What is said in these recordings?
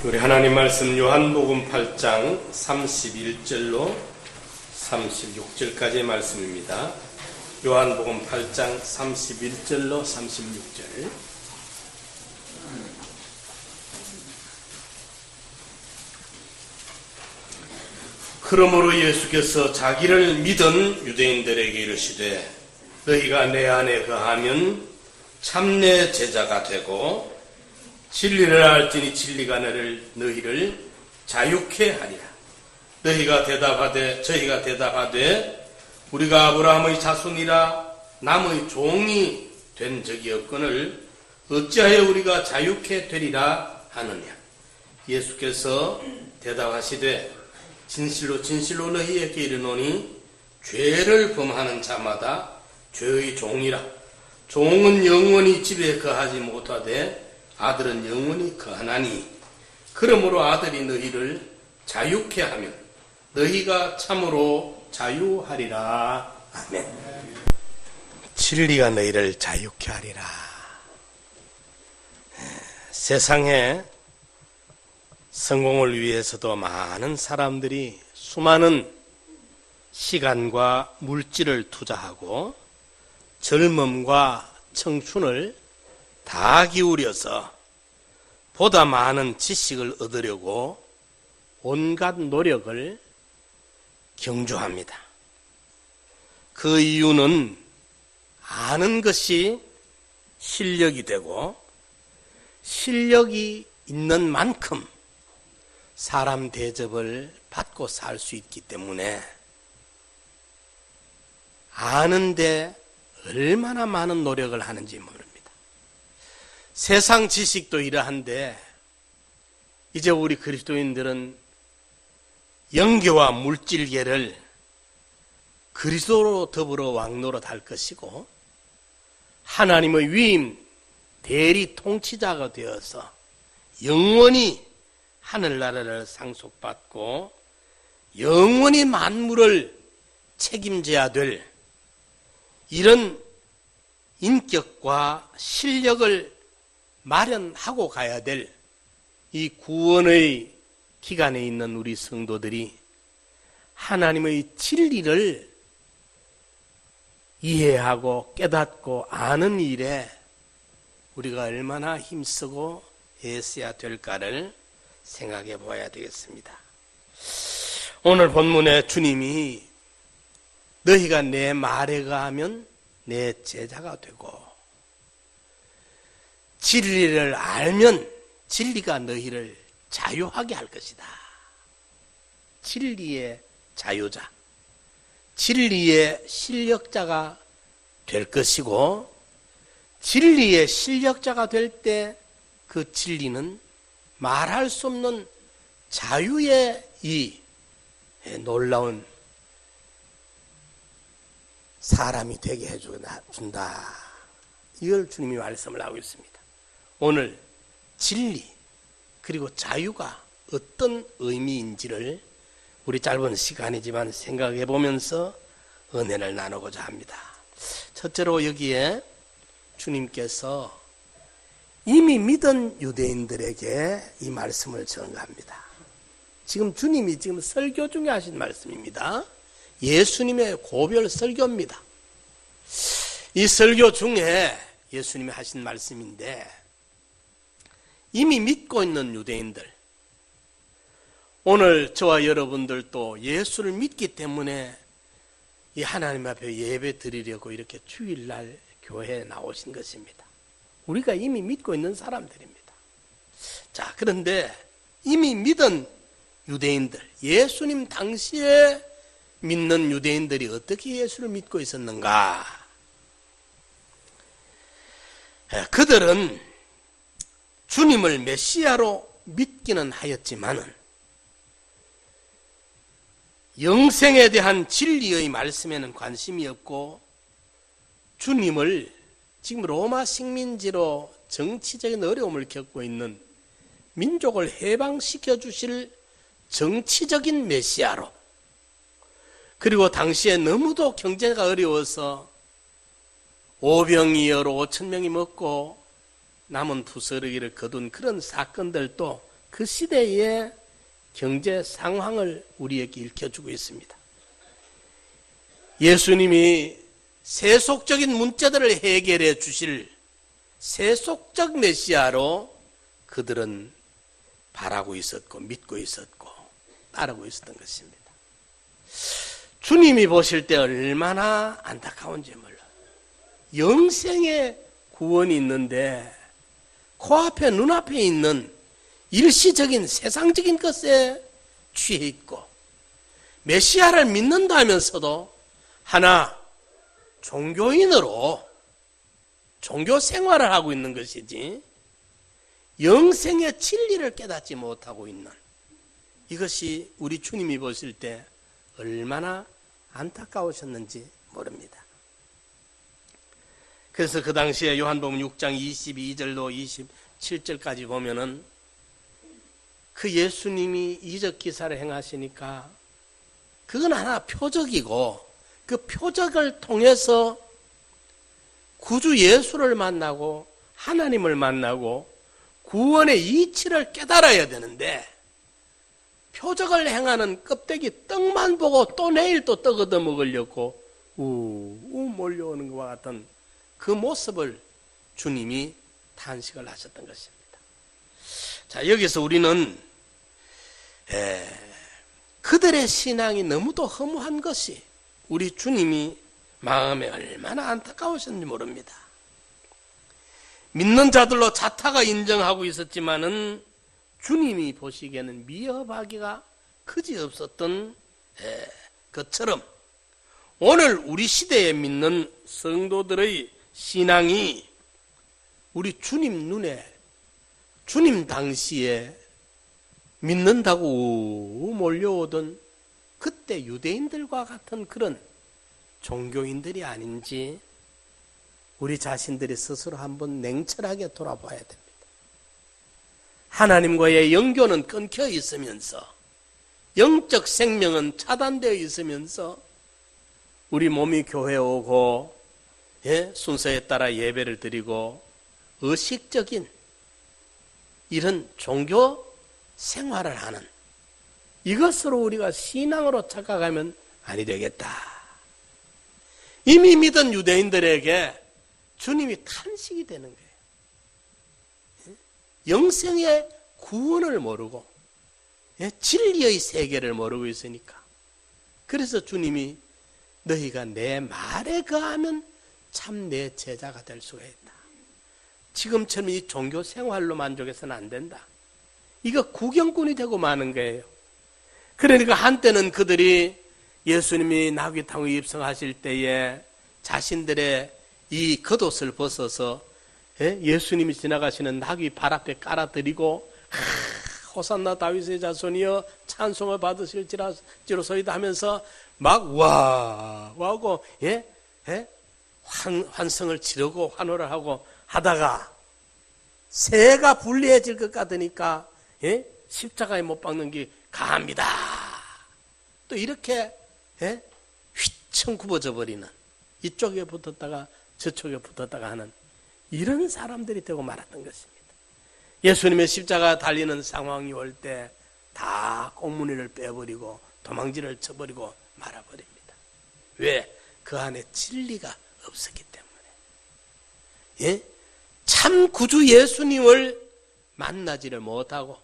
우리 하나님 말씀 요한복음 8장 31절로 36절까지의 말씀입니다. 요한복음 8장 31절로 36절. 그러므로 예수께서 자기를 믿은 유대인들에게 이르시되 너희가 내 안에 거하면 참내 제자가 되고 진리를 알지니 진리가 너희를 자유케 하리라. 저희가 대답하되 우리가 아브라함의 자손이라 남의 종이 된 적이 없거늘 어찌하여 우리가 자유케 되리라 하느냐. 예수께서 대답하시되 진실로 진실로 너희에게 이르노니 죄를 범하는 자마다 죄의 종이라. 종은 영원히 집에 거하지 못하되 아들은 영원히 거하나니 그러므로 아들이 너희를 자유케 하면 너희가 참으로 자유하리라. 아멘. 진리가 너희를 자유케 하리라. 세상에 성공을 위해서도 많은 사람들이 수많은 시간과 물질을 투자하고 젊음과 청춘을 다 기울여서 보다 많은 지식을 얻으려고 온갖 노력을 경주합니다. 그 이유는 아는 것이 실력이 되고 실력이 있는 만큼 사람 대접을 받고 살 수 있기 때문에 아는데 얼마나 많은 노력을 하는지 모릅니다. 세상 지식도 이러한데 이제 우리 그리스도인들은 영계와 물질계를 그리스도로 더불어 왕노릇 할 것이고 하나님의 위임 대리 통치자가 되어서 영원히 하늘나라를 상속받고 영원히 만물을 책임져야 될 이런 인격과 실력을 마련하고 가야 될 이 구원의 기간에 있는 우리 성도들이 하나님의 진리를 이해하고 깨닫고 아는 일에 우리가 얼마나 힘쓰고 애써야 될까를 생각해 보아야 되겠습니다. 오늘 본문에 주님이 너희가 내 말에 거하면 내 제자가 되고 진리를 알면 진리가 너희를 자유하게 할 것이다. 진리의 자유자, 진리의 실력자가 될 것이고 진리의 실력자가 될 때 그 진리는 말할 수 없는 자유의 이 놀라운 사람이 되게 해준다. 이걸 주님이 말씀을 하고 있습니다. 오늘 진리 그리고 자유가 어떤 의미인지를 우리 짧은 시간이지만 생각해 보면서 은혜를 나누고자 합니다. 첫째로 여기에 주님께서 이미 믿은 유대인들에게 이 말씀을 전가합니다. 지금 주님이 지금 설교 중에 하신 말씀입니다. 예수님의 고별 설교입니다. 이 설교 중에 예수님이 하신 말씀인데 이미 믿고 있는 유대인들, 오늘 저와 여러분들도 예수를 믿기 때문에 이 하나님 앞에 예배 드리려고 이렇게 주일날 교회에 나오신 것입니다. 우리가 이미 믿고 있는 사람들입니다. 자, 그런데 이미 믿은 유대인들, 예수님 당시에 믿는 유대인들이 어떻게 예수를 믿고 있었는가? 그들은 주님을 메시아로 믿기는 하였지만은 영생에 대한 진리의 말씀에는 관심이 없고 주님을 지금 로마 식민지로 정치적인 어려움을 겪고 있는 민족을 해방시켜 주실 정치적인 메시아로, 그리고 당시에 너무도 경제가 어려워서 오병이어로 5,000명이 먹고 남은 부스러기를 거둔 그런 사건들도 그 시대의 경제 상황을 우리에게 일깨주고 있습니다. 예수님이 세속적인 문제들을 해결해 주실 세속적 메시아로 그들은 바라고 있었고 믿고 있었고 따르고 있었던 것입니다. 주님이 보실 때 얼마나 안타까운지 몰라요. 영생의 구원이 있는데 코앞에 눈앞에 있는 일시적인 세상적인 것에 취해 있고 메시아를 믿는다면서도 하나 종교인으로 종교 생활을 하고 있는 것이지 영생의 진리를 깨닫지 못하고 있는 이것이 우리 주님이 보실 때 얼마나 안타까우셨는지 모릅니다. 그래서 그 당시에 요한복음 6장 22절로 27절까지 보면은 그 예수님이 이적 기사를 행하시니까 그건 하나 표적이고 그 표적을 통해서 구주 예수를 만나고 하나님을 만나고 구원의 이치를 깨달아야 되는데 표적을 행하는 껍데기 떡만 보고 또 내일 또 떡 얻어 먹으려고 우우 몰려오는 것과 같은 그 모습을 주님이 탄식을 하셨던 것입니다. 자, 여기서 우리는 그들의 신앙이 너무도 허무한 것이 우리 주님이 마음에 얼마나 안타까우셨는지 모릅니다. 믿는 자들로 자타가 인정하고 있었지만은 주님이 보시기에는 미흡하기가 그지없었던 것처럼 오늘 우리 시대에 믿는 성도들의 신앙이 우리 주님 눈에 주님 당시에 믿는다고 몰려오던 그때 유대인들과 같은 그런 종교인들이 아닌지 우리 자신들이 스스로 한번 냉철하게 돌아봐야 됩니다. 하나님과의 연교는 끊겨 있으면서 영적 생명은 차단되어 있으면서 우리 몸이 교회에 오고 순서에 따라 예배를 드리고 의식적인 이런 종교 생활을 하는 이것으로 우리가 신앙으로 착각하면 아니 되겠다. 이미 믿은 유대인들에게 주님이 탄식이 되는 거예요. 영생의 구원을 모르고 진리의 세계를 모르고 있으니까. 그래서 주님이 너희가 내 말에 거하면 참 내 제자가 될 수가 있다. 지금처럼 이 종교 생활로 만족해서는 안 된다. 이거 구경꾼이 되고 마는 거예요. 그러니까 한때는 그들이 예수님이 나귀 타고 입성하실 때에 자신들의 이 겉옷을 벗어서 예수님이 지나가시는 나귀 발 앞에 깔아드리고 호산나 다윗의 자손이여 찬송을 받으실지로소이다 하면서 막 와 하고 환성을 지르고 환호를 하고 하다가 새가 불리해질 것 같으니까 십자가에 못 박는 게 가합니다. 또 이렇게 휘청 굽어져 버리는 이쪽에 붙었다가 저쪽에 붙었다가 하는 이런 사람들이 되고 말았던 것입니다. 예수님의 십자가 달리는 상황이 올 때 다 꽁무니를 빼버리고 도망지를 쳐버리고 말아버립니다. 왜? 그 안에 진리가 없었기 때문에. 참 구주 예수님을 만나지를 못하고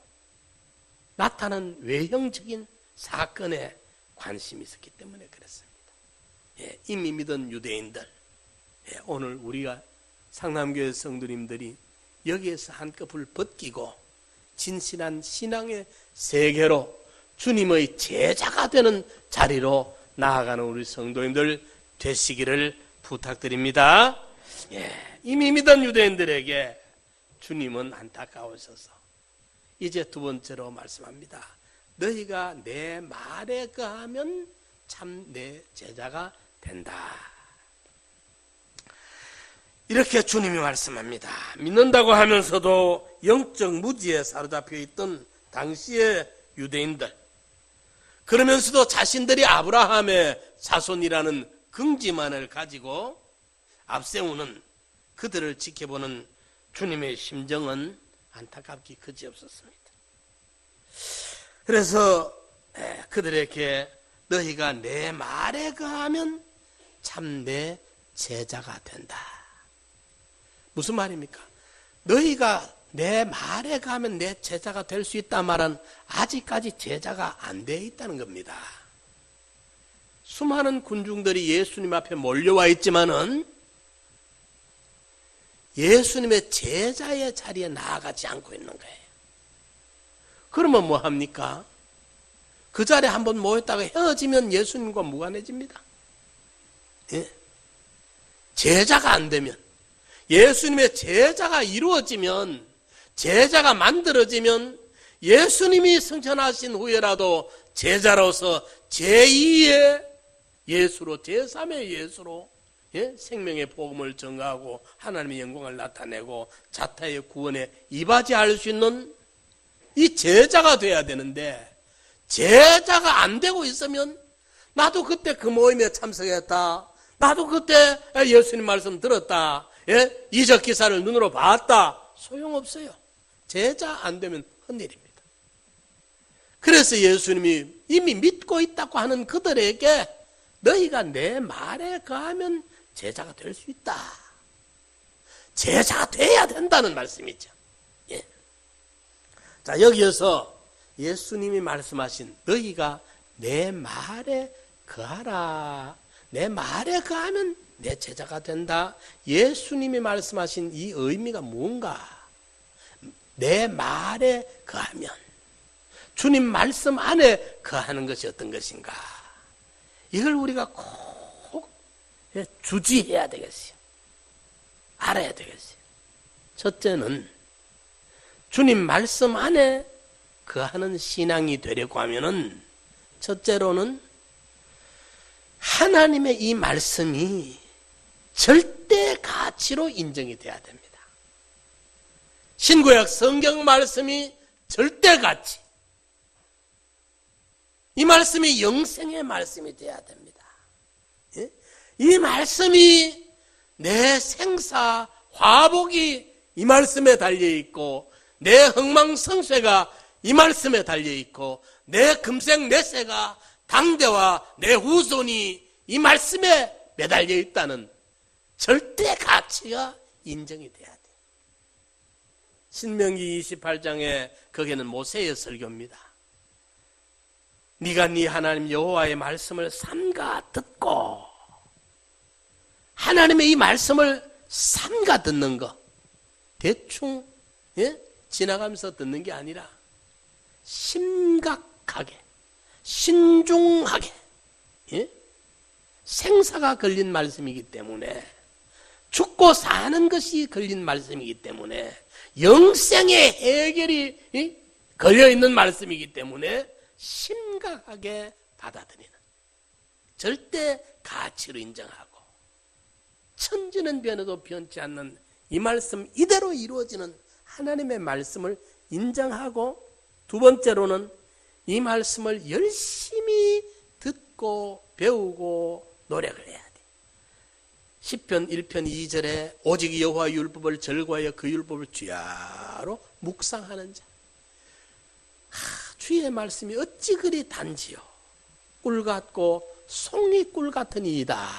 나타난 외형적인 사건에 관심이 있었기 때문에 그렇습니다. 이미 믿은 유대인들, 오늘 우리가 상남교회 성도님들이 여기에서 한꺼풀 벗기고 진실한 신앙의 세계로 주님의 제자가 되는 자리로 나아가는 우리 성도님들 되시기를 부탁드립니다. 이미 믿은 유대인들에게 주님은 안타까우셔서 이제 두 번째로 말씀합니다. 너희가 내 말에 거하면 참 내 제자가 된다. 이렇게 주님이 말씀합니다. 믿는다고 하면서도 영적 무지에 사로잡혀 있던 당시의 유대인들, 그러면서도 자신들이 아브라함의 자손이라는 긍지만을 가지고 앞세우는 그들을 지켜보는 주님의 심정은 안타깝기 그지없었습니다. 그래서 그들에게 너희가 내 말에 거하면 참 내 제자가 된다. 무슨 말입니까? 너희가 내 말에 가면 내 제자가 될 수 있단 말은 아직까지 제자가 안 돼 있다는 겁니다. 수많은 군중들이 예수님 앞에 몰려와 있지만은 예수님의 제자의 자리에 나아가지 않고 있는 거예요. 그러면 뭐 합니까? 그 자리에 한번 모였다가 헤어지면 예수님과 무관해집니다. 예? 제자가 안 되면, 예수님의 제자가 이루어지면, 제자가 만들어지면 예수님이 승천하신 후에라도 제자로서 제2의 예수로, 제3의 예수로 생명의 복음을 전가하고 하나님의 영광을 나타내고 자타의 구원에 이바지할 수 있는 이 제자가 돼야 되는데, 제자가 안 되고 있으면 나도 그때 그 모임에 참석했다, 나도 그때 예수님 말씀 들었다, 이적 기사를 눈으로 봤다, 소용없어요. 제자 안 되면 헛일입니다. 그래서 예수님이 이미 믿고 있다고 하는 그들에게 너희가 내 말에 거하면 제자가 될 수 있다, 제자가 돼야 된다는 말씀이죠. 예. 자, 여기에서 예수님이 말씀하신 너희가 내 말에 거하라, 내 말에 거하면 내 제자가 된다. 예수님이 말씀하신 이 의미가 뭔가? 내 말에 거하면, 주님 말씀 안에 거하는 것이 어떤 것인가? 이걸 우리가 꼭 주지해야 되겠어요. 알아야 되겠어요. 첫째는 주님 말씀 안에 거하는 신앙이 되려고 하면은, 첫째로는 하나님의 이 말씀이 절대 가치로 인정이 돼야 됩니다. 신구약 성경 말씀이 절대 가치, 이 말씀이 영생의 말씀이 돼야 됩니다. 예? 이 말씀이 내 생사 화복이 이 말씀에 달려있고, 내 흥망성쇠가 이 말씀에 달려있고, 내 금생 내세가 당대와 내 후손이 이 말씀에 매달려 있다는 절대 가치가 인정이 돼야 돼. 신명기 28장에 거기는 모세의 설교입니다. 네가 네 하나님 여호와의 말씀을 삼가 듣고, 하나님의 이 말씀을 삼가 듣는 거, 대충 지나가면서 듣는 게 아니라 심각하게, 신중하게, 생사가 걸린 말씀이기 때문에, 죽고 사는 것이 걸린 말씀이기 때문에, 영생의 해결이 걸려있는 말씀이기 때문에 심각하게 받아들이는, 절대 가치로 인정하고, 천지는 변해도 변치 않는 이 말씀 이대로 이루어지는 하나님의 말씀을 인정하고, 두 번째로는 이 말씀을 열심히 듣고 배우고 노력을 해야 돼. 시편 1편 2절에 오직 여호와의 율법을 절거하여 그 율법을 주야로 묵상하는 자. 주의 말씀이 어찌 그리 단지요, 꿀 같고 송이꿀 같은 이이다.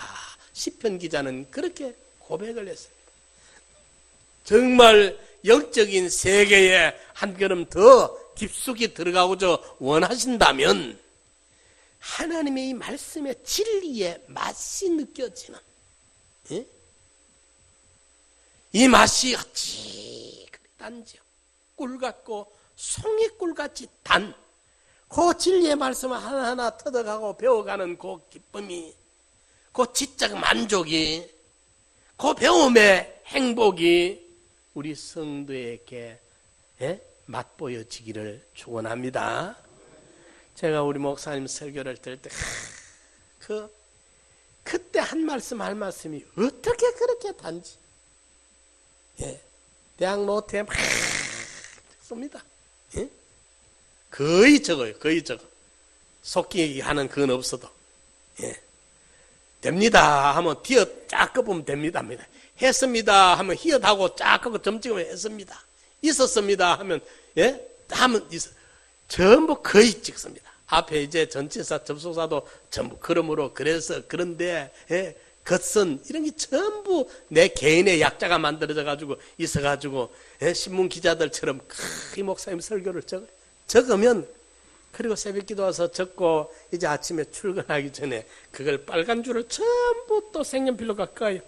시편 기자는 그렇게 고백을 했습니다. 정말 영적인 세계에 한 걸음 더 깊숙이 들어가고자 원하신다면, 하나님의 이 말씀의 진리의 맛이 느껴지는, 이 맛이 어찌 그리 단지요, 꿀 같고 송이꿀같이 단, 그 진리의 말씀을 하나하나 터득하고 배워가는 그 기쁨이, 그 지적 만족이, 그 배움의 행복이 우리 성도에게 맛보여지기를 축원합니다. 제가 우리 목사님 설교를 들을 때 그때 한 말씀 할 말씀이 어떻게 그렇게 단지, 대학 노트에 막 씁니다. 거의 적어요. 거의 적어. 속기 하는 그건 없어도. 됩니다 하면 뒤어 쫙 끄보면 됩니다. 했습니다 하면 히읗하고 쫙 끄고 점 찍으면 했습니다. 있었습니다 하면 하면 있어. 전부 거의 찍습니다. 앞에 이제 전치사, 접속사도 전부 그러므로, 그래서, 그런데, 겉선 이런 게 전부 내 개인의 약자가 만들어져 가지고 있어 가지고 신문 기자들처럼 이 목사님 설교를 적으면, 그리고 새벽기도 와서 적고 이제 아침에 출근하기 전에 그걸 빨간 줄을 전부 또 색연필로 꺼요.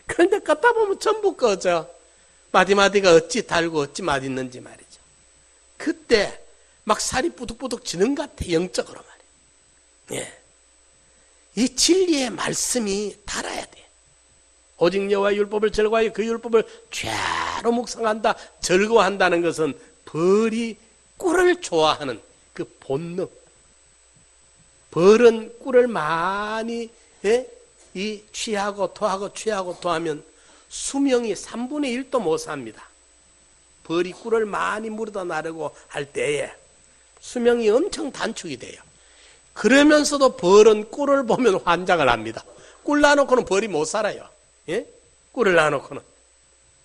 그런데 껐다 보면 전부 꺼져. 마디마디가 어찌 달고 어찌 맛있는지 말이죠. 그때 막 살이 뿌득뿌득 지는 것 같아, 영적으로 말이에요. 예. 이 진리의 말씀이 달아야 돼. 오직 여호와의 율법을 즐거워하여 그 율법을 죄로 묵상한다, 즐거워한다는 것은 벌이 꿀을 좋아하는 그 본능. 벌은 꿀을 많이 이 취하고 토하고 취하고 토하면 수명이 3분의 1도 못 삽니다. 벌이 꿀을 많이 물어다 나르고 할 때에 수명이 엄청 단축이 돼요. 그러면서도 벌은 꿀을 보면 환장을 합니다. 꿀 놔놓고는 벌이 못 살아요. 예? 꿀을 놔놓고는.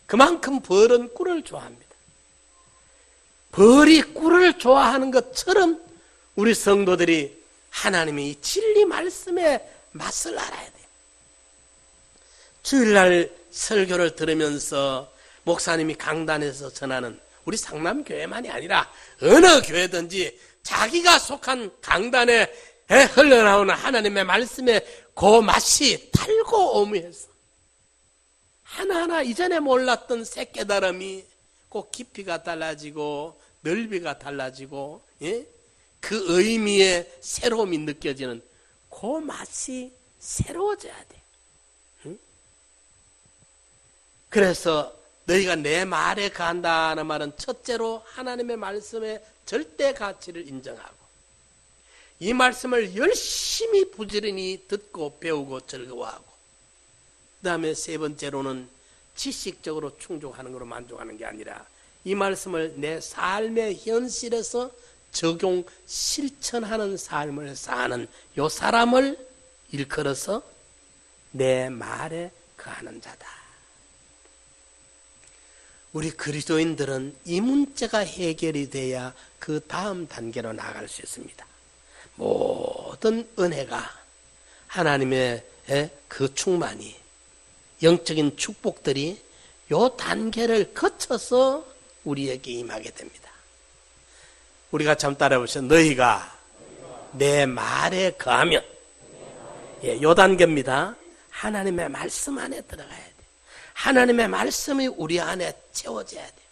그만큼 벌은 꿀을 좋아합니다. 벌이 꿀을 좋아하는 것처럼 우리 성도들이 하나님의 이 진리 말씀의 맛을 알아야 돼요. 주일날 설교를 들으면서 목사님이 강단에서 전하는 우리 상남교회만이 아니라 어느 교회든지 자기가 속한 강단에 흘러나오는 하나님의 말씀의 그 맛이 달고 오묘해서 하나하나 이전에 몰랐던 새 깨달음이 꼭 깊이가 달라지고 넓이가 달라지고, 그 의미의 새로움이 느껴지는 그 맛이 새로워져야 돼. 그래서 너희가 내 말에 거한다는 말은 첫째로 하나님의 말씀의 절대 가치를 인정하고 이 말씀을 열심히 부지런히 듣고 배우고 즐거워하고, 그 다음에 세 번째로는 지식적으로 충족하는 것으로 만족하는 게 아니라 이 말씀을 내 삶의 현실에서 적용 실천하는 삶을 사는 요 사람을 일컬어서 내 말에 거하는 자다. 우리 그리스도인들은 이 문제가 해결이 돼야 그 다음 단계로 나아갈 수 있습니다. 모든 은혜가, 하나님의 그 충만이, 영적인 축복들이 요 단계를 거쳐서 우리에게 임하게 됩니다. 우리가 참 따라해보시죠. 너희가 내 말에 거하면, 요 단계입니다. 하나님의 말씀 안에 들어가야 돼. 하나님의 말씀이 우리 안에 채워져야 돼요.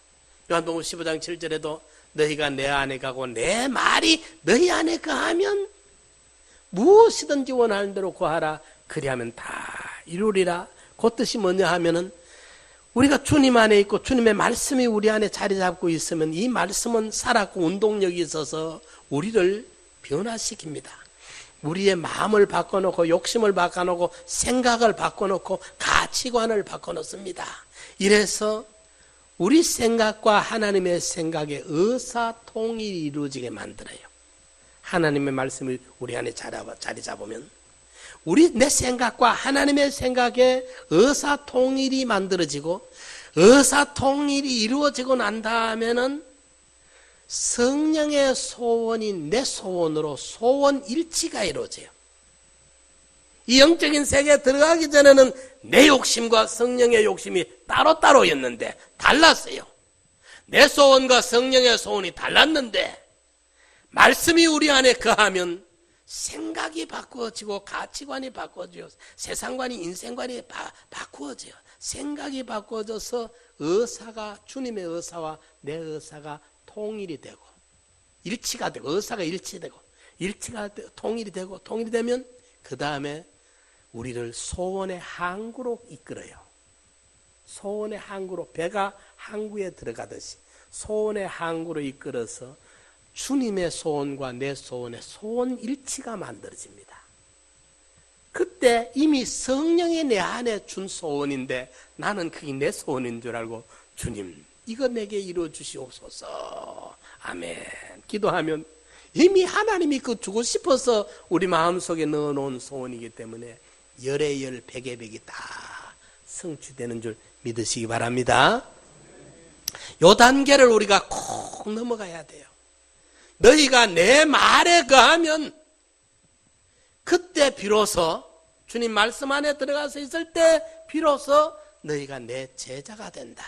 요한복음 15장 7절에도 너희가 내 안에 가고 내 말이 너희 안에 거하면 무엇이든지 원하는 대로 구하라. 그리하면 다 이루리라. 그 뜻이 뭐냐 하면은 우리가 주님 안에 있고 주님의 말씀이 우리 안에 자리 잡고 있으면 이 말씀은 살았고 운동력이 있어서 우리를 변화시킵니다. 우리의 마음을 바꿔놓고 욕심을 바꿔놓고 생각을 바꿔놓고 가치관을 바꿔놓습니다. 이래서 우리 생각과 하나님의 생각의 의사통일이 이루어지게 만들어요. 하나님의 말씀이 우리 안에 자리 잡으면 내 생각과 하나님의 생각의 의사통일이 만들어지고 의사통일이 이루어지고 난 다음에는 성령의 소원이 내 소원으로 소원 일치가 이루어져요. 이 영적인 세계에 들어가기 전에는 내 욕심과 성령의 욕심이 따로따로였는데 달랐어요. 내 소원과 성령의 소원이 달랐는데 말씀이 우리 안에 거하면 생각이 바꾸어지고 가치관이 바꾸어져요. 세상관이 인생관이 바꾸어져요. 생각이 바꾸어져서 의사가, 주님의 의사와 내 의사가 통일이 되고 일치가 되고, 의사가 일치되고 일치가 되고 통일이 되고, 통일이 되면 그 다음에 우리를 소원의 항구로 이끌어요. 소원의 항구로, 배가 항구에 들어가듯이 소원의 항구로 이끌어서 주님의 소원과 내 소원의 소원 일치가 만들어집니다. 그때 이미 성령이 내 안에 준 소원인데 나는 그게 내 소원인 줄 알고 주님 이거 내게 이루어 주시옵소서. 아멘. 기도하면 이미 하나님이 그 주고 싶어서 우리 마음속에 넣어놓은 소원이기 때문에 열의 열, 백의 백이 다 성취되는 줄 믿으시기 바랍니다. 요 단계를 우리가 꼭 넘어가야 돼요. 너희가 내 말에 거하면 그때 비로소 주님 말씀 안에 들어가서 있을 때 비로소 너희가 내 제자가 된다.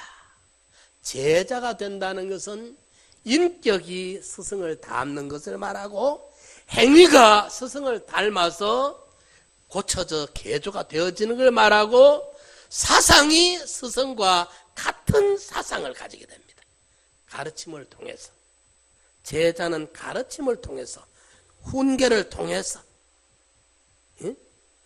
제자가 된다는 것은 인격이 스승을 닮는 것을 말하고 행위가 스승을 닮아서 고쳐져 개조가 되어지는 걸 말하고 사상이 스승과 같은 사상을 가지게 됩니다. 가르침을 통해서. 제자는 가르침을 통해서, 훈계를 통해서.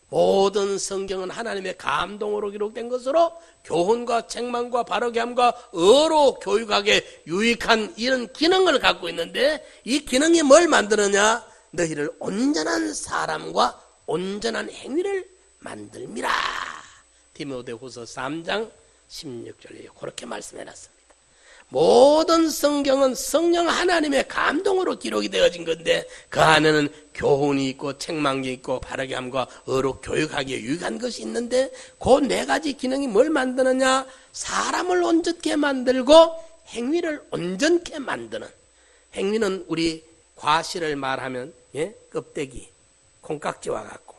모든 성경은 하나님의 감동으로 기록된 것으로 교훈과 책망과 바르게 함과 어로 교육하게 유익한 이런 기능을 갖고 있는데, 이 기능이 뭘 만드느냐? 너희를 온전한 사람과 온전한 행위를 만들미라. 디모데후서 3장 16절에 그렇게 말씀해놨습니다. 모든 성경은 성령 하나님의 감동으로 기록이 되어진 건데 그 안에는 교훈이 있고 책망이 있고 바르게 함과 어로 교육하기에 유익한 것이 있는데 그 네 가지 기능이 뭘 만드느냐? 사람을 온전케 만들고 행위를 온전케 만드는. 행위는 우리 과실을 말하면 껍데기, 콩깍지와 같고,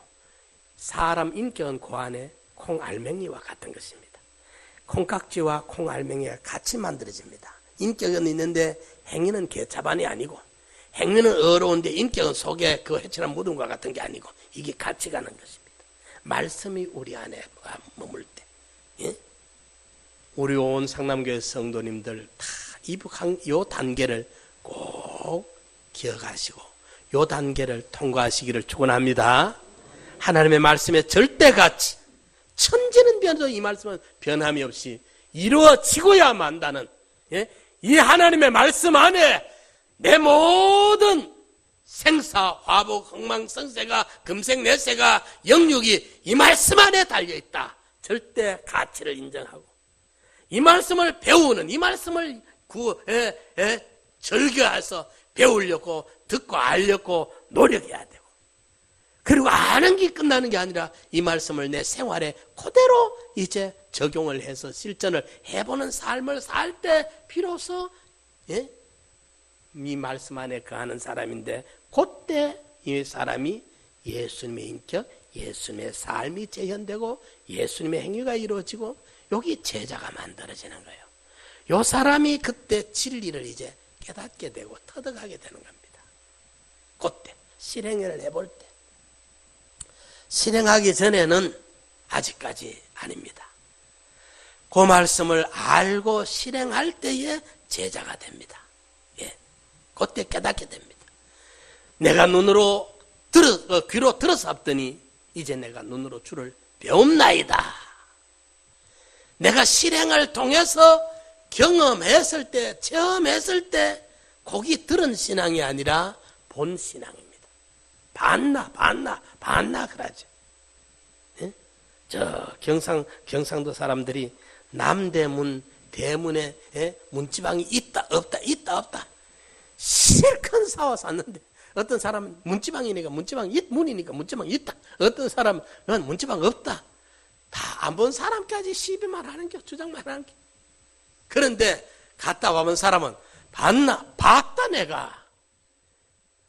사람 인격은 그 안에 콩알맹이와 같은 것입니다. 콩깍지와 콩알맹이가 같이 만들어집니다. 인격은 있는데 행위는 개차반이 아니고, 행위는 어려운데 인격은 속에 그 해칠한 무덤과 같은 게 아니고, 이게 같이 가는 것입니다. 말씀이 우리 안에 머물 때, 우리 온 상남교회 성도님들 다 이 단계를 꼭 기억하시고 이 단계를 통과하시기를 축원합니다. 하나님의 말씀에 절대같이 천지는 변해도 이 말씀은 변함이 없이 이루어지고야 만다는, 이 하나님의 말씀 안에 내 모든 생사, 화복, 흥망성쇠가, 금생내세가, 영육이 이 말씀 안에 달려있다. 절대 가치를 인정하고 이 말씀을 배우는, 이 말씀을 절개해서 배우려고, 듣고 알려고 노력해야 되고, 그리고 아는 게 끝나는 게 아니라 이 말씀을 내 생활에 그대로 이제 적용을 해서 실전을 해보는 삶을 살 때 비로소 이 말씀 안에 거하는 사람인데, 그때 이 사람이 예수님의 인격, 예수님의 삶이 재현되고 예수님의 행위가 이루어지고 여기 제자가 만들어지는 거예요. 이 사람이 그때 진리를 이제 깨닫게 되고 터득하게 되는 겁니다. 그때 실행을 해볼 때. 실행하기 전에는 아직까지 아닙니다. 그 말씀을 알고 실행할 때에 제자가 됩니다. 그때 깨닫게 됩니다. 내가 귀로 들었었더니 이제 내가 눈으로 주를 배움나이다. 내가 실행을 통해서 경험했을 때, 체험했을 때 거기 들은 신앙이 아니라 본 신앙입니다. 봤나 그러죠. 저 경상도 사람들이 남대문 대문에 문지방이 있다 없다 실컷 사와 샀는데, 어떤 사람은 문지방이니까 문이니까 문지방이 있다, 어떤 사람은 문지방 없다. 다 안 본 사람까지 시비만 하는 게, 주장만 하는 게. 그런데 갔다 와본 사람은 봤다. 내가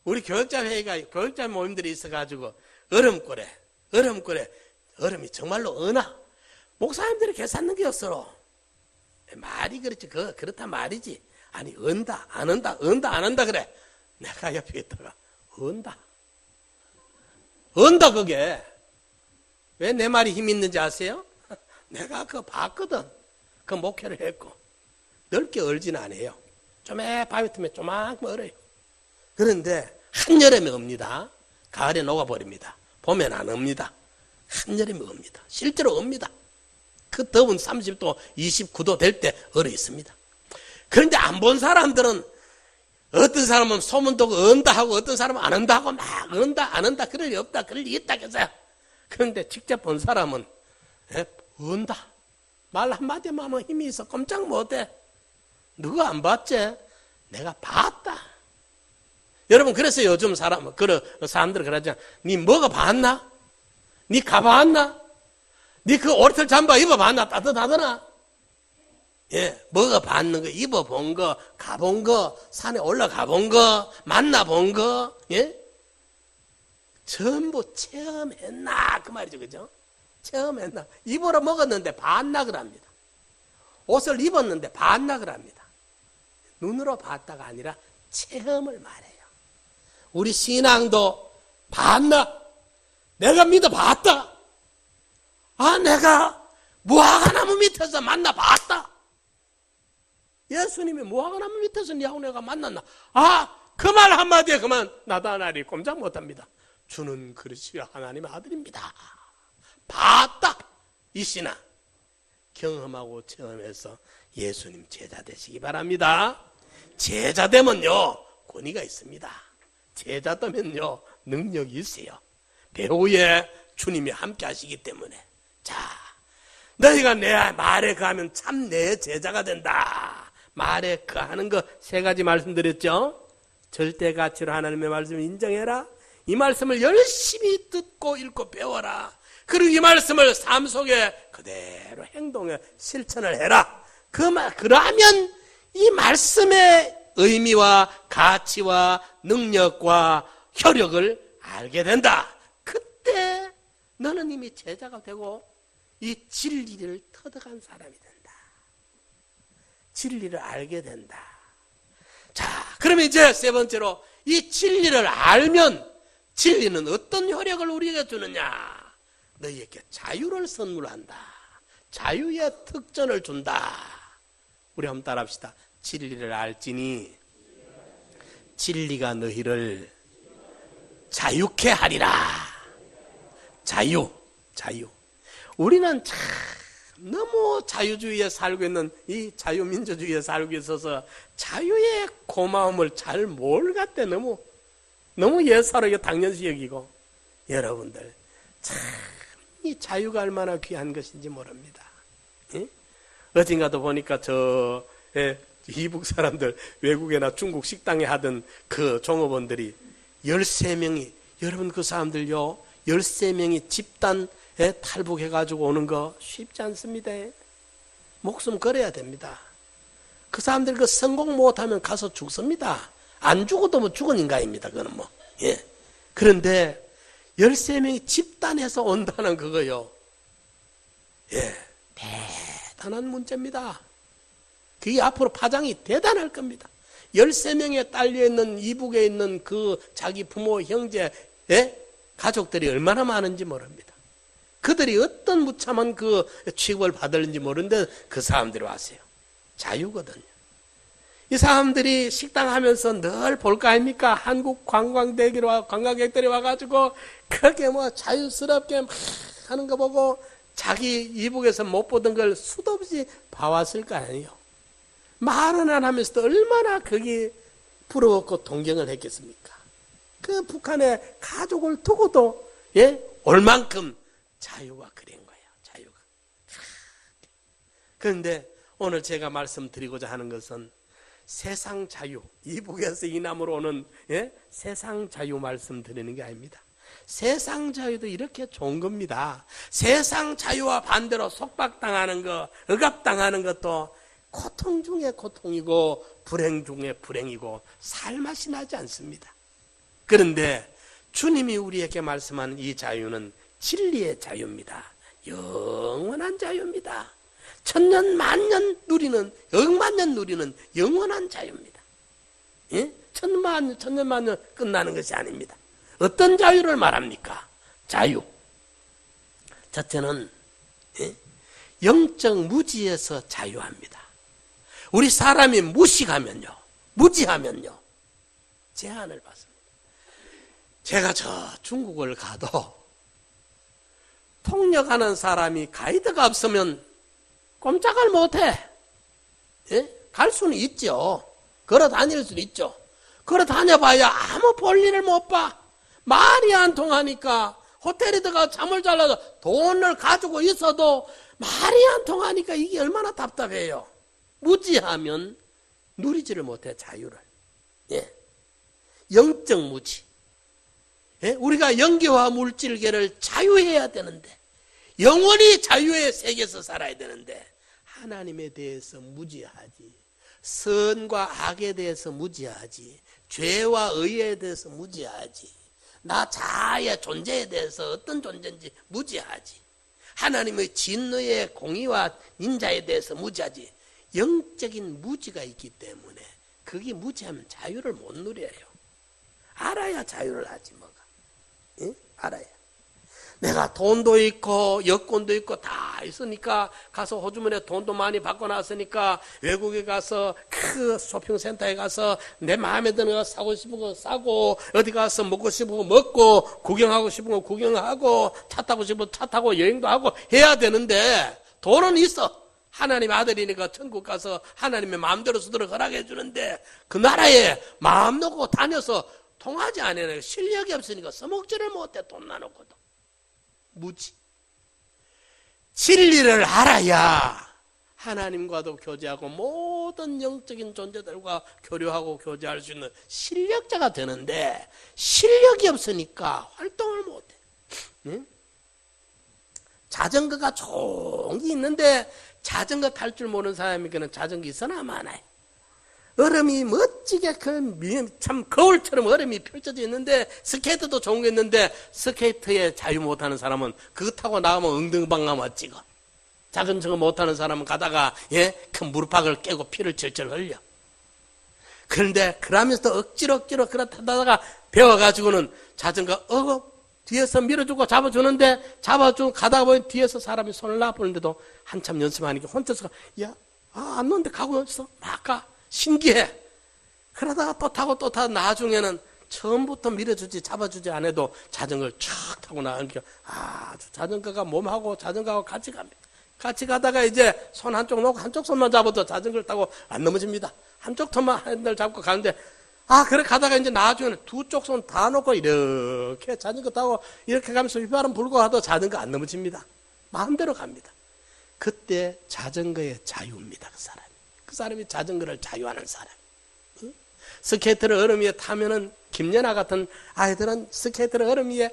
우리 교역자 모임들이 있어가지고 얼음골에 정말로 어나 목사님들이 계산는 게 없어. 말이 그렇지, 그렇단 말이지. 아니, 언다 안 언다 그래. 내가 옆에 있다가 언다 그게 왜 내 말이 힘 있는지 아세요? 내가 그거 봤거든. 그 목회를 했고 넓게 얼지는 않아요. 바위 틈에 조만큼 얼어요. 그런데 한여름에 옵니다. 가을에 녹아버립니다. 봄엔 안 옵니다. 한여름에 옵니다. 실제로 옵니다. 그 더운 30도 29도 될 때 얼어 있습니다. 그런데 안 본 사람들은, 어떤 사람은 소문도 언다 하고 어떤 사람은 안 언다 하고 막 언다 안 언다 그럴 리 없다, 그럴 리 있다 했어요. 그런데 직접 본 사람은 언다. 말 한마디만 하면 힘이 있어 꼼짝 못해. 누가 안 봤지? 내가 봤다. 여러분, 그래서 요즘 사람들 그러잖아. 니 뭐가 봤나? 니 가봤나? 니 그 오리털 잠바 입어봤나? 따뜻하더나? 예, 먹어봤는 거, 입어본 거, 가본 거, 산에 올라가 본 거, 만나본 거, 예? 전부 체험했나 그 말이죠, 그죠? 체험했나. 입으로 먹었는데 반락을 합니다. 옷을 입었는데 반락을 합니다. 눈으로 봤다가 아니라 체험을 말해요. 우리 신앙도 반락. 내가 믿어봤다. 아, 내가 무화과나무 밑에서 만나봤다. 예수님이 무화과나무 밑에서 니하고 내가 만났나? 아, 그 말 한마디에 그만 나다나리 꼼짝 못합니다. 주는 그리스도 하나님의 아들입니다. 봤다. 이 신앙 경험하고 체험해서 예수님 제자 되시기 바랍니다. 제자 되면요 권위가 있습니다. 제자 되면요 능력이 있어요. 배후에 주님이 함께 하시기 때문에. 자, 너희가 내 말에 거하면 참 내 제자가 된다. 말에 거하는 거 세 가지 말씀드렸죠. 절대 가치로 하나님의 말씀을 인정해라. 이 말씀을 열심히 듣고 읽고 배워라. 그리고 이 말씀을 삶 속에 그대로 행동에 실천을 해라. 그러면 이 말씀의 의미와 가치와 능력과 효력을 알게 된다. 그때 너는 이미 제자가 되고 이 진리를 터득한 사람이 된다. 진리를 알게 된다. 자, 그러면 이제 세 번째로 이 진리를 알면 진리는 어떤 효력을 우리에게 주느냐? 너희에게 자유를 선물한다. 자유의 특전을 준다. 우리 한번 따라합시다. 진리를 알지니 진리가 너희를 자유케 하리라. 자유. 우리는 참 너무 자유주의에 살고 있는 이 자유민주주의에 살고 있어서 자유의 고마움을 잘 몰랐대. 너무 예사롭게 당연시 여기고. 여러분들 참 이 자유가 얼마나 귀한 것인지 모릅니다. 예? 어딘가도 보니까 이북 사람들 외국이나 중국 식당에 하던 그 종업원들이 13명이 여러분 그 사람들요 13명이 집단에 탈북해가지고 오는 거 쉽지 않습니다. 목숨 걸어야 됩니다. 그 사람들 그 성공 못하면 가서 죽습니다. 안 죽어도 뭐 죽은 인간입니다. 그거는 뭐. 예. 그런데 13명이 집단해서 온다는 그거요. 예. 대단한 문제입니다. 그게 앞으로 파장이 대단할 겁니다. 13명에 딸려있는 이북에 있는 그 자기 부모, 형제, 가족들이 얼마나 많은지 모릅니다. 그들이 어떤 무참한 그 취급을 받을는지 모르는데 그 사람들이 왔어요. 자유거든요. 이 사람들이 식당 하면서 늘 볼 거 아닙니까? 한국 관광객들이 와가지고 그렇게 뭐 자유스럽게 막 하는 거 보고 자기 이북에서 못 보던 걸 수도 없이 봐왔을 거 아니에요. 말은 안 하면서도 얼마나 거기 부러웠고 동경을 했겠습니까? 그 북한의 가족을 두고도 올 만큼 자유가 그린 거예요. 자유가. 그런데 오늘 제가 말씀드리고자 하는 것은 세상 자유, 이북에서 이남으로 오는 세상 자유 말씀드리는 게 아닙니다. 세상 자유도 이렇게 좋은 겁니다. 세상 자유와 반대로 속박당하는 거, 억압당하는 것도 고통 중에 고통이고 불행 중에 불행이고 살맛이 나지 않습니다. 그런데 주님이 우리에게 말씀하는 이 자유는 진리의 자유입니다. 영원한 자유입니다. 천년 만년 누리는, 억만년 누리는 영원한 자유입니다. 예? 천년 만년 끝나는 것이 아닙니다. 어떤 자유를 말합니까? 자유. 첫째는 영적 무지에서 자유합니다. 우리 사람이 무지하면요 제한을 받습니다. 제가 저 중국을 가도 통역하는 사람이 가이드가 없으면 꼼짝을 못해. 갈 수는 있죠. 걸어 다닐 수는 있죠. 걸어 다녀봐야 아무 볼일을 못 봐. 말이 안 통하니까 호텔에 들어가 잠을 잘라서 돈을 가지고 있어도 말이 안 통하니까 이게 얼마나 답답해요. 무지하면 누리지를 못해 자유를. 영적 무지. 우리가 영계와 물질계를 자유해야 되는데 영원히 자유의 세계에서 살아야 되는데 하나님에 대해서 무지하지, 선과 악에 대해서 무지하지, 죄와 의에 대해서 무지하지, 나 자아의 존재에 대해서 어떤 존재인지 무지하지, 하나님의 진노의 공의와 인자에 대해서 무지하지. 영적인 무지가 있기 때문에 그게 무지하면 자유를 못 누려요. 알아야 자유를 하지 뭐가. 응? 알아야. 내가 돈도 있고 여권도 있고 다 있으니까 가서 호주머니에 돈도 많이 받고 났으니까 외국에 가서 그 쇼핑센터에 가서 내 마음에 드는 거 사고 싶은 거 사고, 어디 가서 먹고 싶은 거 먹고, 구경하고 싶은 거 구경하고, 차 타고 싶은 거 차 타고 여행도 하고 해야 되는데, 돈은 있어. 하나님 아들이니까 천국 가서 하나님의 마음대로 쓰도록 허락해 주는데, 그 나라에 마음 놓고 다녀서 통하지 않으니까 실력이 없으니까 써먹지를 못해. 돈 나놓고도. 무지. 진리를 알아야 하나님과도 교제하고 모든 영적인 존재들과 교류하고 교제할 수 있는 실력자가 되는데, 실력이 없으니까 활동을 못해. 응? 자전거가 종이 있는데 자전거 탈 줄 모르는 사람에게는 자전거 있으나 마나요. 얼음이 멋지게 참 거울처럼 얼음이 펼쳐져 있는데, 스케이트도 좋은 게 있는데 스케이트에 자유 못하는 사람은 그거 타고 나가면 엉덩방아만 찍어. 자전거 못하는 사람은 가다가 큰 무릎팍을 깨고 피를 철철 흘려. 그런데 그러면서 억지로 그렇다다가 배워가지고는 자전거 뒤에서 밀어주고 잡아주는데, 잡아주고 가다가 보니 뒤에서 사람이 손을 놔보는데도 한참 연습하니까 혼자서 안 놓는데 가고 있어. 막 가. 신기해. 그러다가 또 타고 나중에는 처음부터 밀어주지 잡아주지 안 해도 자전거를 촥 타고 나가니까 자전거가 몸하고 자전거하고 같이 갑니다. 같이 가다가 이제 손 한쪽 놓고 한쪽 손만 잡아도 자전거를 타고 안 넘어집니다. 한쪽 손만 핸들 잡고 가는데, 그래 가다가 이제 나중에는 두 쪽 손 다 놓고 이렇게 자전거 타고 이렇게 가면서 휘바람 불고 가도 자전거 안 넘어집니다. 마음대로 갑니다. 그때 자전거의 자유입니다. 그 사람이 자전거를 자유하는 사람. 응? 스케이트를 얼음 위에 타면은 김연아 같은 아이들은 스케이트를 얼음 위에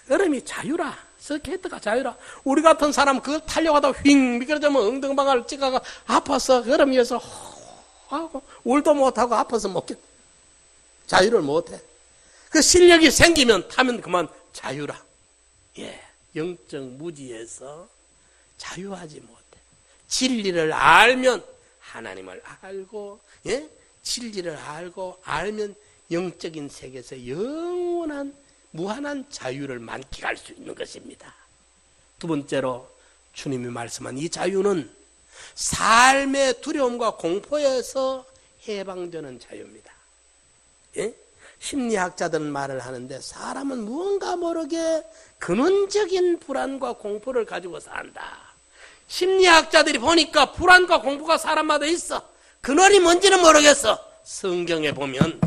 얼음이 자유라. 스케이트가 자유라. 우리 같은 사람 그걸 타려고 하다 휙 미끄러지면 엉덩방아를 찍어가 아파서 얼음 위에서 하고 울도 못하고 아파서 자유를 못해. 그 실력이 생기면 타면 그만 자유라. 영적 무지에서 자유하지 못해. 진리를 알면 하나님을 알고, 진리를 알면 영적인 세계에서 영원한 무한한 자유를 만끽할 수 있는 것입니다. 두 번째로 주님이 말씀한 이 자유는 삶의 두려움과 공포에서 해방되는 자유입니다. 심리학자들은 말을 하는데, 사람은 무언가 모르게 근원적인 불안과 공포를 가지고 산다. 심리학자들이 보니까 불안과 공포가 사람마다 있어. 근원이 뭔지는 모르겠어. 성경에 보면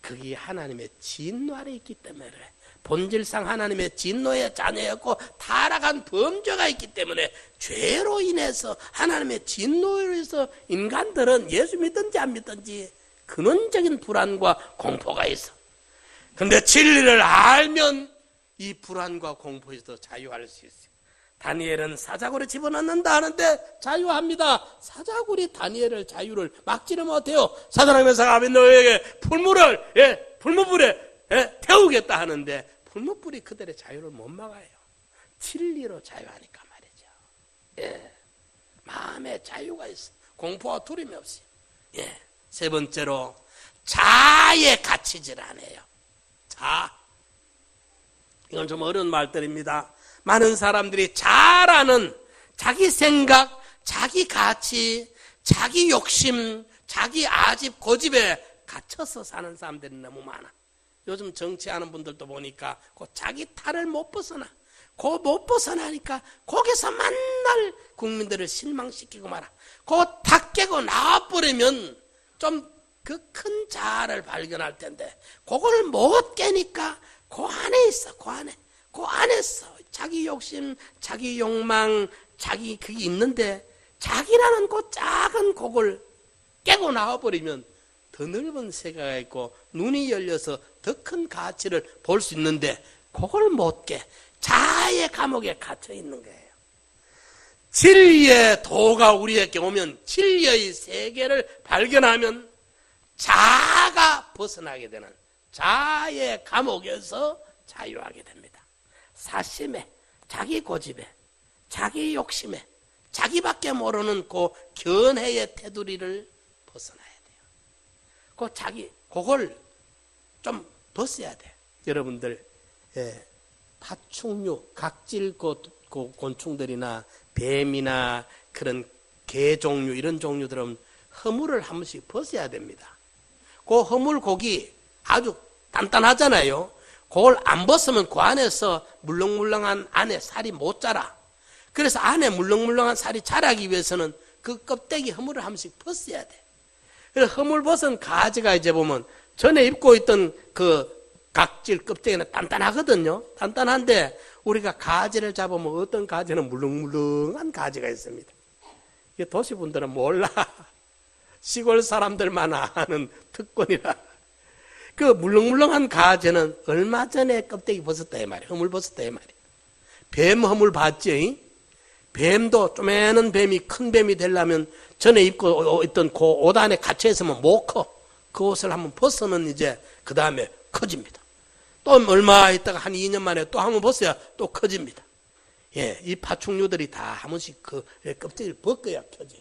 그게 하나님의 진노 아래 있기 때문에 그래. 본질상 하나님의 진노의 자녀였고 타락한 범죄가 있기 때문에 죄로 인해서 하나님의 진노로 인해서 인간들은 예수 믿든지 안 믿든지 근원적인 불안과 공포가 있어. 근데 진리를 알면 이 불안과 공포에서 자유할 수 있어요. 다니엘은 사자굴에 집어넣는다 하는데 자유합니다. 사자굴이 다니엘을 자유를 막지는 못해요. 사단하면서 아벤노에게 불무불에 태우겠다 하는데 불무불이 그들의 자유를 못 막아요. 진리로 자유하니까 말이죠. 마음에 자유가 있어. 공포와 두려움이 없이. 세 번째로 자에 갇히질 않아요. 이건 좀 어려운 말들입니다. 많은 사람들이 자라는 자기 생각, 자기 가치, 자기 욕심, 자기 아집, 고집에 갇혀서 사는 사람들이 너무 많아. 요즘 정치하는 분들도 보니까 그 자기 탈을 못 벗어나. 못 벗어나니까 거기서 맨날 국민들을 실망시키고 말아. 그거 다 깨고 나와버리면 좀 그 큰 자아를 발견할 텐데, 그걸 못 깨니까 그 안에 있어. 그 안에서 자기 욕심, 자기 욕망, 자기 그게 있는데, 자기라는 그 작은 곡을 깨고 나와버리면 더 넓은 세계가 있고 눈이 열려서 더 큰 가치를 볼 수 있는데, 그걸 못 깨. 자아의 감옥에 갇혀 있는 거예요. 진리의 도가 우리에게 오면 진리의 세계를 발견하면 자아가 벗어나게 되는 자아의 감옥에서 자유하게 됩니다. 사심에, 자기 고집에, 자기 욕심에, 자기밖에 모르는 그 견해의 테두리를 벗어나야 돼요. 그걸 좀 벗어야 돼. 여러분들, 파충류, 각질 곤충들이나 뱀이나 그런 개 종류, 이런 종류들은 허물을 한 번씩 벗어야 됩니다. 그 허물 고기 아주 단단하잖아요. 그걸 안 벗으면 그 안에서 물렁물렁한 안에 살이 못 자라. 그래서 안에 물렁물렁한 살이 자라기 위해서는 그 껍데기 허물을 한 번씩 벗어야 돼. 그래서 허물 벗은 가지가 이제 보면 전에 입고 있던 그 각질 껍데기는 단단하거든요. 단단한데 우리가 가지를 잡으면 어떤 가지는 물렁물렁한 가지가 있습니다. 이게 도시분들은 몰라. 시골 사람들만 아는 특권이라. 그 물렁물렁한 가지는 얼마 전에 껍데기 벗었다 이 말이에요. 허물 벗었다 이 말이에요. 뱀 허물 봤지? 뱀도 쪼매는 뱀이 큰 뱀이 되려면 전에 입고 있던 그 옷 안에 갇혀 있으면 못 커. 그 옷을 한번 벗으면 이제 그 다음에 커집니다. 또 얼마 있다가 한 2년 만에 또 한번 벗어야 또 커집니다. 예, 이 파충류들이 다 한 번씩 그 껍데기를 벗겨야 켜져요.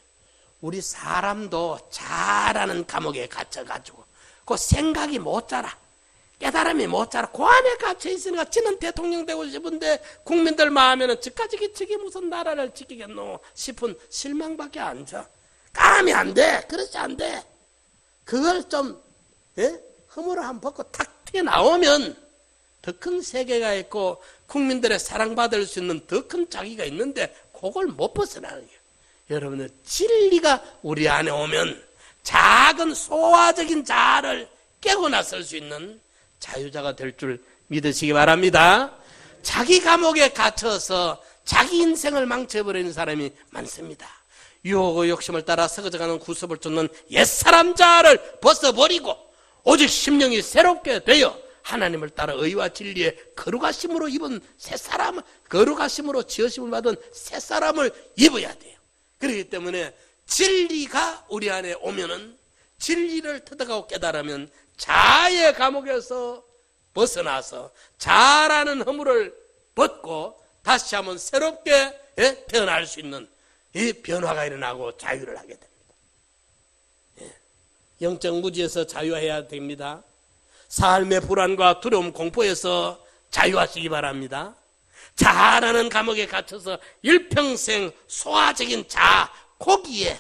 우리 사람도 잘하는 감옥에 갇혀가지고 그 생각이 못 자라. 깨달음이 못 자라. 그 안에 갇혀 있으니까 지는 대통령 되고 싶은데 국민들 마음에는 저까지 기치기 무슨 나라를 지키겠노 싶은 실망밖에 안 져. 감이 안 돼. 그렇지 안 돼. 그걸 좀 허물을 한번 벗고 탁 튀어나오면 더 큰 세계가 있고 국민들의 사랑받을 수 있는 더 큰 자기가 있는데 그걸 못 벗어나는 거예요. 여러분들 진리가 우리 안에 오면 작은 소화적인 자아를 깨고 나설 수 있는 자유자가 될 줄 믿으시기 바랍니다. 자기 감옥에 갇혀서 자기 인생을 망쳐버리는 사람이 많습니다. 유혹의 욕심을 따라 썩어져가는 구습을 쫓는 옛사람 자아를 벗어버리고 오직 심령이 새롭게 되어 하나님을 따라 의와 진리의 거룩하심으로 입은 새 사람, 거룩하심으로 지으심을 받은 새 사람을 입어야 돼요. 그렇기 때문에 진리가 우리 안에 오면은 진리를 터득하고 깨달으면 자아의 감옥에서 벗어나서 자아라는 허물을 벗고 다시 한번 새롭게 태어날 수 있는 이 변화가 일어나고 자유를 하게 됩니다. 영적 무지에서 자유해야 됩니다. 삶의 불안과 두려움, 공포에서 자유하시기 바랍니다. 자아라는 감옥에 갇혀서 일평생 소화적인 자아, 고기에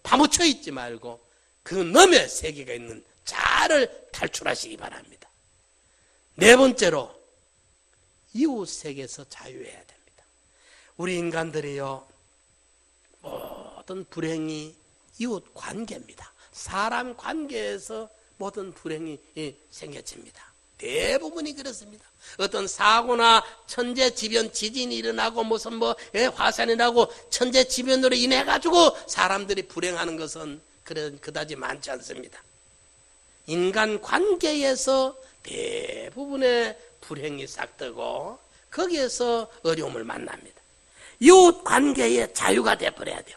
파묻혀 있지 말고 그 너머의 세계가 있는 자아를 탈출하시기 바랍니다. 네 번째로 이웃에게서 자유해야 됩니다. 우리 인간들이요, 모든 불행이 이웃 관계입니다. 사람 관계에서 모든 불행이 생겨집니다. 대부분이 그렇습니다. 어떤 사고나 천재지변, 지진이 일어나고 무슨 화산이 나고 천재지변으로 인해 가지고 사람들이 불행하는 것은 그다지 많지 않습니다. 인간 관계에서 대부분의 불행이 싹트고 거기에서 어려움을 만납니다. 이웃 관계의 자유가 되어버려야 돼요.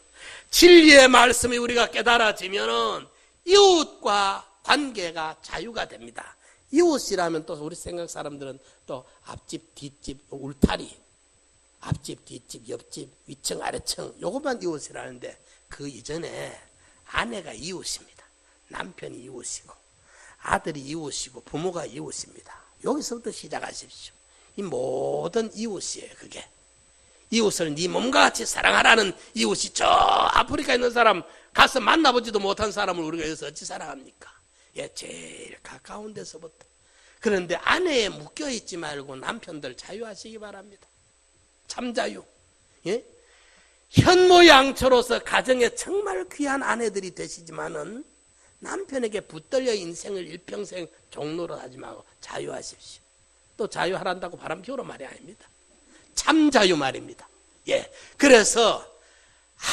진리의 말씀이 우리가 깨달아지면은 이웃과 관계가 자유가 됩니다. 이웃이라면 또 우리 생각 사람들은 또 앞집, 뒷집, 울타리, 앞집, 뒷집, 옆집, 위층, 아래층 요것만 이웃이라는데 그 이전에 아내가 이웃입니다. 남편이 이웃이고 아들이 이웃이고 부모가 이웃입니다. 여기서부터 시작하십시오. 이 모든 이웃이에요. 그게 이웃을 네 몸과 같이 사랑하라는 이웃이 저 아프리카에 있는 사람 가서 만나보지도 못한 사람을 우리가 여기서 어찌 사랑합니까? 제일 가까운 데서부터. 그런데 아내에 묶여있지 말고 남편들 자유하시기 바랍니다. 참 자유. 현모양처로서 가정에 정말 귀한 아내들이 되시지만은 남편에게 붙들려 인생을 일평생 종로로 하지 말고 자유하십시오. 또 자유하란다고 바람 피우러 말이 아닙니다. 참 자유 말입니다. 그래서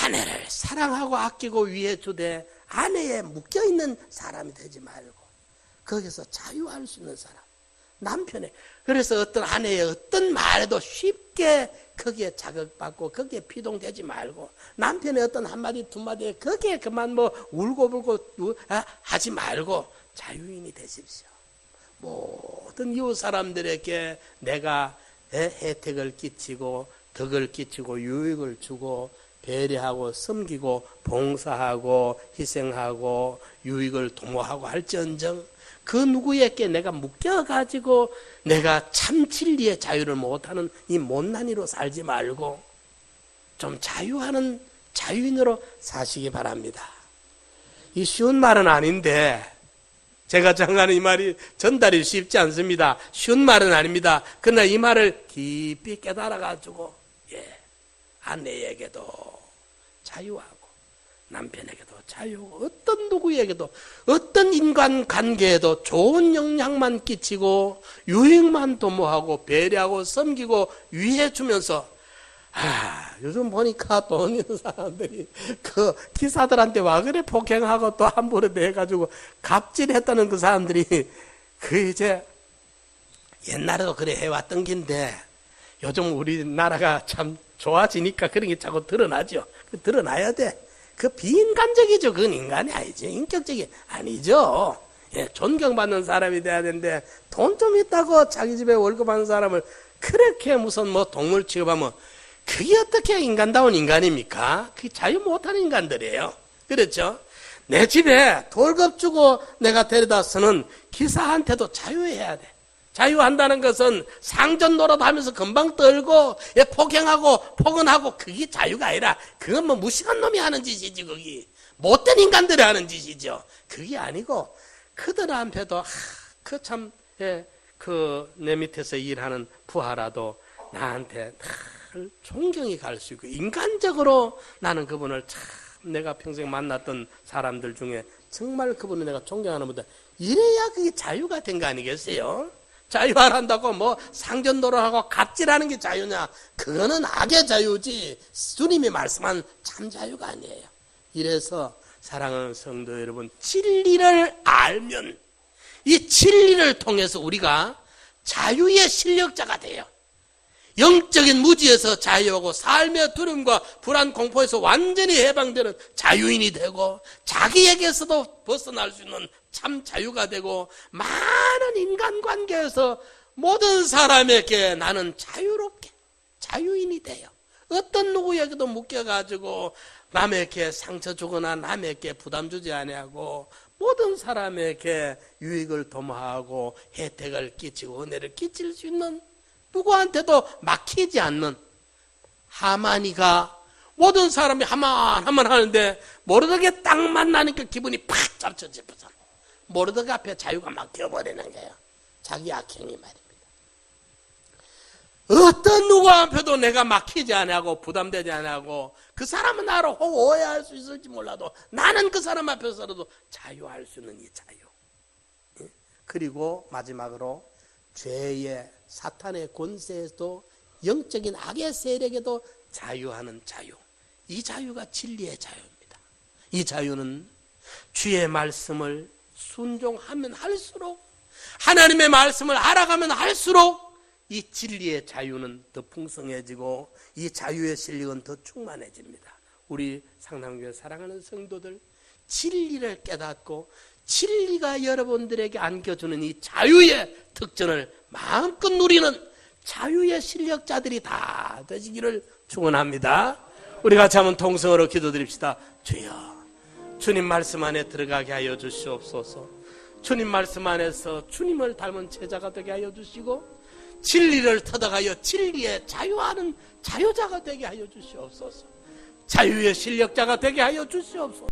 아내를 사랑하고 아끼고 위해주되 아내에 묶여있는 사람이 되지 말고 거기서 자유할 수 있는 사람, 남편에. 그래서 어떤 아내의 어떤 말에도 쉽게 거기에 자극받고 거기에 피동되지 말고, 남편의 어떤 한마디 두마디에 거기에 그만 뭐 울고불고 하지 말고 자유인이 되십시오. 모든 이웃 사람들에게 내가 혜택을 끼치고 덕을 끼치고 유익을 주고 배려하고 섬기고 봉사하고 희생하고 유익을 도모하고 할지언정 그 누구에게 내가 묶여가지고 내가 참 진리의 자유를 못하는 이 못난이로 살지 말고 좀 자유하는 자유인으로 사시기 바랍니다. 이 쉬운 말은 아닌데 제가 정하는 이 말이 전달이 쉽지 않습니다. 쉬운 말은 아닙니다. 그러나 이 말을 깊이 깨달아가지고 아내에게도 자유하고 남편에게도 자유하고 어떤 누구에게도 어떤 인간관계에도 좋은 영향만 끼치고 유익만 도모하고 배려하고 섬기고 위해주면서 요즘 보니까 돈 있는 사람들이 그 기사들한테 와 그래 폭행하고 또 함부로 대해가지고 갑질했다는 그 사람들이 그 이제 옛날에도 그래 해왔던 긴데 요즘 우리나라가 참 좋아지니까 그런 게 자꾸 드러나죠. 드러나야 돼. 그 비인간적이죠. 그건 인간이 아니죠. 인격적이 아니죠. 존경받는 사람이 돼야 되는데 돈 좀 있다고 자기 집에 월급 하는 사람을 그렇게 무슨 뭐 동물 취급하면 그게 어떻게 인간다운 인간입니까? 그게 자유 못하는 인간들이에요. 그렇죠? 내 집에 월급 주고 내가 데려다 쓰는 기사한테도 자유해야 돼. 자유한다는 것은 상전 노릇하면서 금방 떨고 폭행하고 폭언하고 그게 자유가 아니라 그건 뭐 무식한 놈이 하는 짓이지. 거기 못된 인간들이 하는 짓이죠. 그게 아니고 그들한테도 그 참 그 내 밑에서 일하는 부하라도 나한테 늘 존경이 갈 수 있고 인간적으로 나는 그분을 참 내가 평생 만났던 사람들 중에 정말 그분을 내가 존경하는 분들 이래야 그게 자유가 된 거 아니겠어요? 자유하란다고 뭐 상전노릇하고 갑질하는 게 자유냐? 그거는 악의 자유지 주님이 말씀한 참 자유가 아니에요. 이래서 사랑하는 성도 여러분, 진리를 알면 이 진리를 통해서 우리가 자유의 실력자가 돼요. 영적인 무지에서 자유하고 삶의 두려움과 불안 공포에서 완전히 해방되는 자유인이 되고 자기에게서도 벗어날 수 있는 참 자유가 되고 많은 인간관계에서 모든 사람에게 나는 자유롭게 자유인이 돼요. 어떤 누구에게도 묶여가지고 남에게 상처 주거나 남에게 부담 주지 아니하고 모든 사람에게 유익을 도모하고 혜택을 끼치고 은혜를 끼칠 수 있는 누구한테도 막히지 않는 하만이가 모든 사람이 하만 하는데 모르드게 딱 만나니까 기분이 팍 잡쳐집어서 모르드게 앞에 자유가 막혀버리는 거예요. 자기 악행이 말입니다. 어떤 누구 앞에도 내가 막히지 않고 부담되지 않고 그 사람은 나를 혹 오해할 수 있을지 몰라도 나는 그 사람 앞에서라도 자유할 수 있는 이 자유. 그리고 마지막으로 죄의 사탄의 권세에도 영적인 악의 세력에도 자유하는 자유. 이 자유가 진리의 자유입니다. 이 자유는 주의 말씀을 순종하면 할수록 하나님의 말씀을 알아가면 할수록 이 진리의 자유는 더 풍성해지고 이 자유의 실력은 더 충만해집니다. 우리 상담교회 사랑하는 성도들 진리를 깨닫고 진리가 여러분들에게 안겨주는 이 자유의 특전을 마음껏 누리는 자유의 실력자들이 다 되시기를 축원합니다. 우리 같이 한번 통성으로 기도드립시다. 주여, 주님 말씀 안에 들어가게 하여 주시옵소서. 주님 말씀 안에서 주님을 닮은 제자가 되게 하여 주시고 진리를 터득하여 진리에 자유하는 자유자가 되게 하여 주시옵소서. 자유의 실력자가 되게 하여 주시옵소서.